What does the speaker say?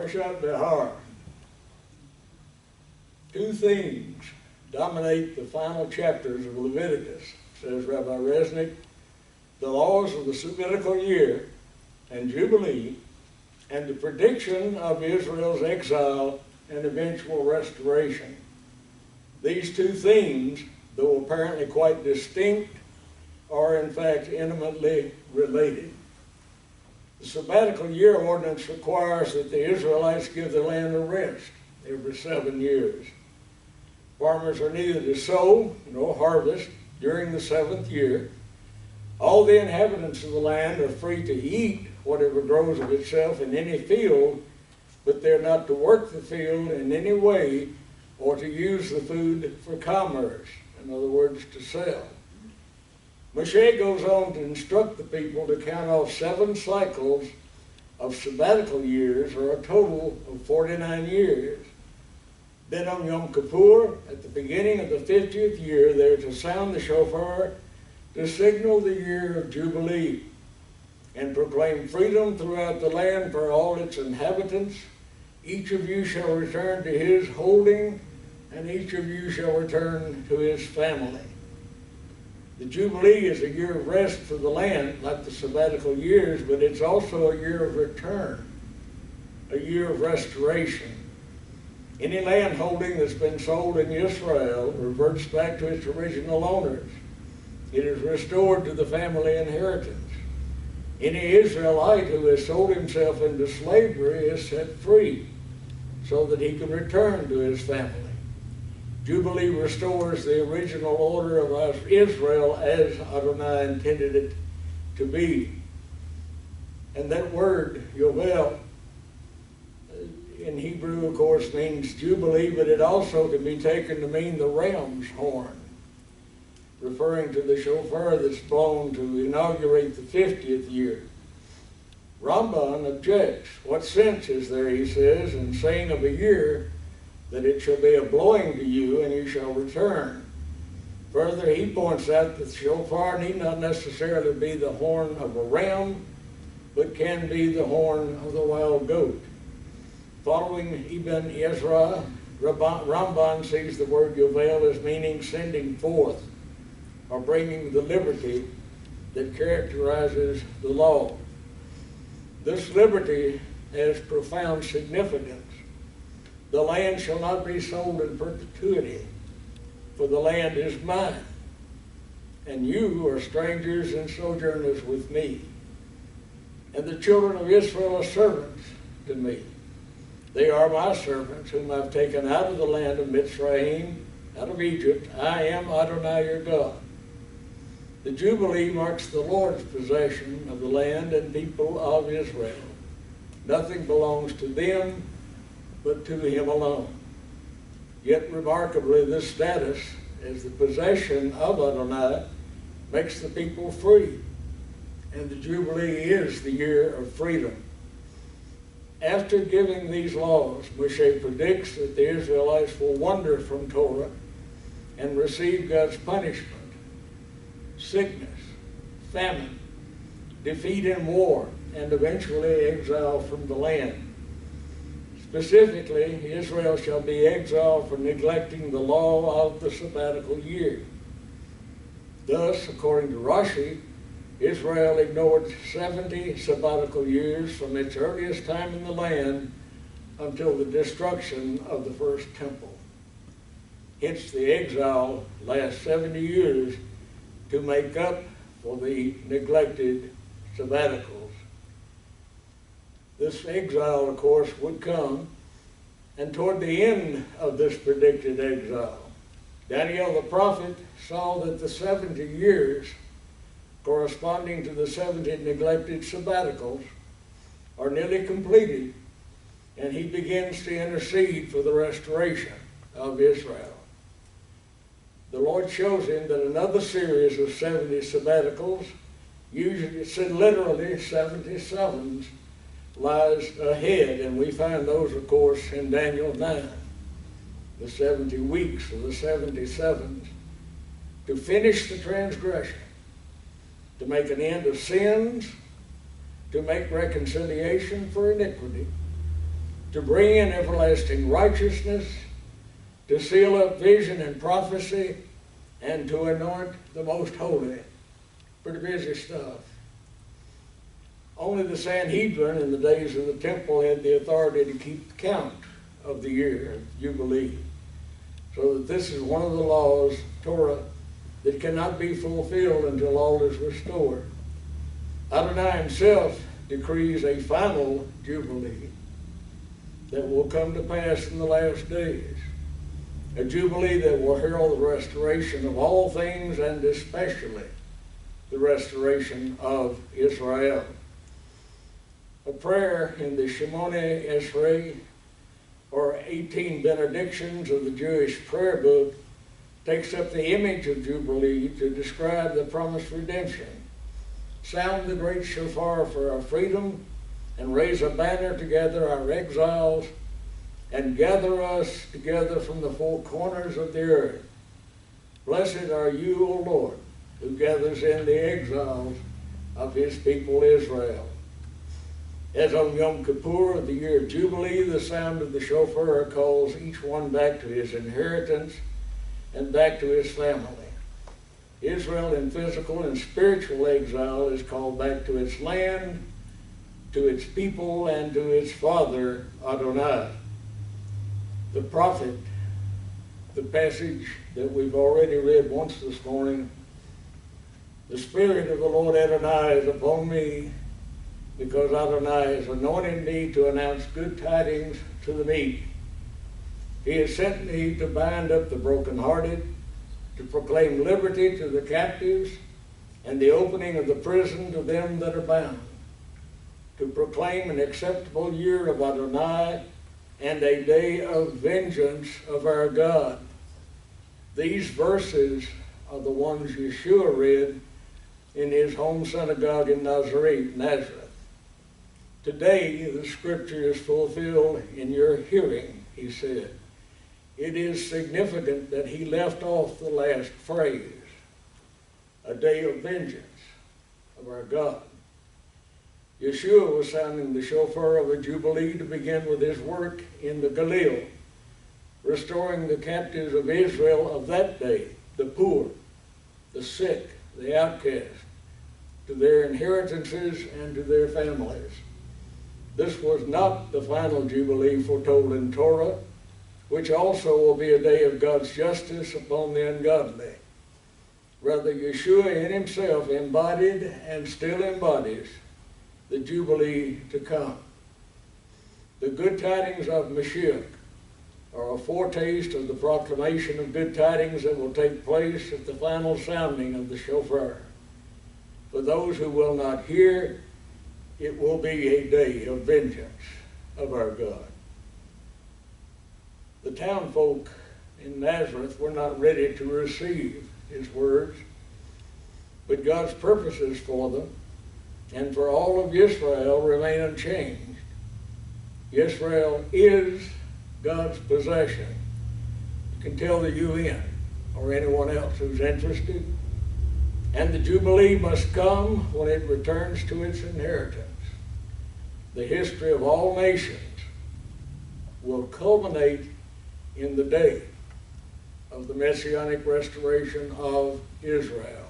Parshat Behar. Two themes dominate the final chapters of Leviricus, says Rabbi Resnick: the laws of the Sabbatical Year and Jubilee, and the prediction of Israel's exile and eventual restoration. These two themes, though apparently quite distinct, are in fact intimately related. The Sabbatical Year ordinance requires that the Israelites give the land a rest every 7 years. Farmers are neither to sow nor harvest during the 7th year. All the inhabitants of the land are free to eat whatever grows of itself in any field, but they're not to work the field in any way or to use the food for commerce, in other words, to sell. Moshe goes on to instruct the people to count off 7 cycles of sabbatical years, or a total of 49 years. Then on Yom Kippur, at the beginning of the 50th year, they're to sound the shofar to signal the year of Jubilee and proclaim freedom throughout the land for all its inhabitants. Each of you shall return to his holding, and each of you shall return to his family. The Jubilee is a year of rest for the land, like the sabbatical years, but it's also a year of return, a year of restoration. Any land holding that's been sold in Israel reverts back to its original owners. It is restored to the family inheritance. Any Israelite who has sold himself into slavery is set free so that he can return to his family. Jubilee restores the original order of Israel as Adonai intended it to be. And that word, Yovel, in Hebrew, of course, means Jubilee, but it also can be taken to mean the ram's horn, referring to the shofar that's blown to inaugurate the 50th year. Ramban objects. What sense is there, he says, in saying of a year that it shall be a blowing to you and you shall return? Further, he points out that the shofar need not necessarily be the horn of a ram, but can be the horn of the wild goat. Following Ibn Ezra, Ramban sees the word Yovel as meaning sending forth or bringing the liberty that characterizes the law. This liberty has profound significance. The land shall not be sold in perpetuity, for the land is mine, and you are strangers and sojourners with me. And the children of Israel are servants to me. They are my servants, whom I've taken out of the land of Mitzrayim, out of Egypt. I am Adonai your God. The Jubilee marks the Lord's possession of the land and people of Israel. Nothing belongs to them but to him alone. Yet remarkably, this status as the possession of Adonai makes the people free, and the Jubilee is the year of freedom. After giving these laws, Moshe predicts that the Israelites will wander from Torah and receive God's punishment: sickness, famine, defeat in war, and eventually exile from the land. Specifically, Israel shall be exiled for neglecting the law of the sabbatical year. Thus, according to Rashi, Israel ignored 70 sabbatical years from its earliest time in the land until the destruction of the first temple. Hence, the exile lasts 70 years to make up for the neglected sabbaticals. This exile, of course, would come, and toward the end of this predicted exile, Daniel the prophet saw that the 70 years corresponding to the 70 neglected sabbaticals are nearly completed, and he begins to intercede for the restoration of Israel. The Lord shows him that another series of 70 sabbaticals, usually literally 77s, lies ahead, and we find those, of course, in Daniel 9. The 70 weeks or the 77s to finish the transgression, to make an end of sins, to make reconciliation for iniquity, to bring in everlasting righteousness, to seal up vision and prophecy, and to anoint the most holy. Pretty busy stuff. Only the Sanhedrin in the days of the temple had the authority to keep count of the year, Jubilee. So that this is one of the laws, Torah, that cannot be fulfilled until all is restored. Adonai himself decrees a final Jubilee that will come to pass in the last days. A Jubilee that will herald the restoration of all things, and especially the restoration of Israel. A prayer in the Shemone Esrei, or 18 Benedictions of the Jewish prayer book, takes up the image of Jubilee to describe the promised redemption. Sound the great shofar for our freedom, and raise a banner to gather our exiles, and gather us together from the four corners of the earth. Blessed are you, O Lord, who gathers in the exiles of his people Israel. As on Yom Kippur of the year of Jubilee, the sound of the shofar calls each one back to his inheritance and back to his family. Israel in physical and spiritual exile is called back to its land, to its people, and to its father, Adonai. The prophet, the passage that we've already read once this morning, the Spirit of the Lord Adonai is upon me, because Adonai has anointed me to announce good tidings to the meek. He has sent me to bind up the brokenhearted, to proclaim liberty to the captives, and the opening of the prison to them that are bound, to proclaim an acceptable year of Adonai, and a day of vengeance of our God. These verses are the ones Yeshua read in his home synagogue in Nazareth. Today, the scripture is fulfilled in your hearing, he said. It is significant that he left off the last phrase, a day of vengeance of our God. Yeshua was sounding the shofar of a Jubilee to begin with his work in the Galilee, restoring the captives of Israel of that day, the poor, the sick, the outcast, to their inheritances and to their families. This was not the final Jubilee foretold in Torah, which also will be a day of God's justice upon the ungodly. Rather, Yeshua in himself embodied and still embodies the Jubilee to come. The good tidings of Mashiach are a foretaste of the proclamation of good tidings that will take place at the final sounding of the shofar. For those who will not hear, it will be a day of vengeance of our God. The townfolk in Nazareth were not ready to receive his words, but God's purposes for them and for all of Israel remain unchanged. Israel is God's possession. You can tell the UN or anyone else who's interested. And the Jubilee must come when it returns to its inheritance. The history of all nations will culminate in the day of the messianic restoration of Israel.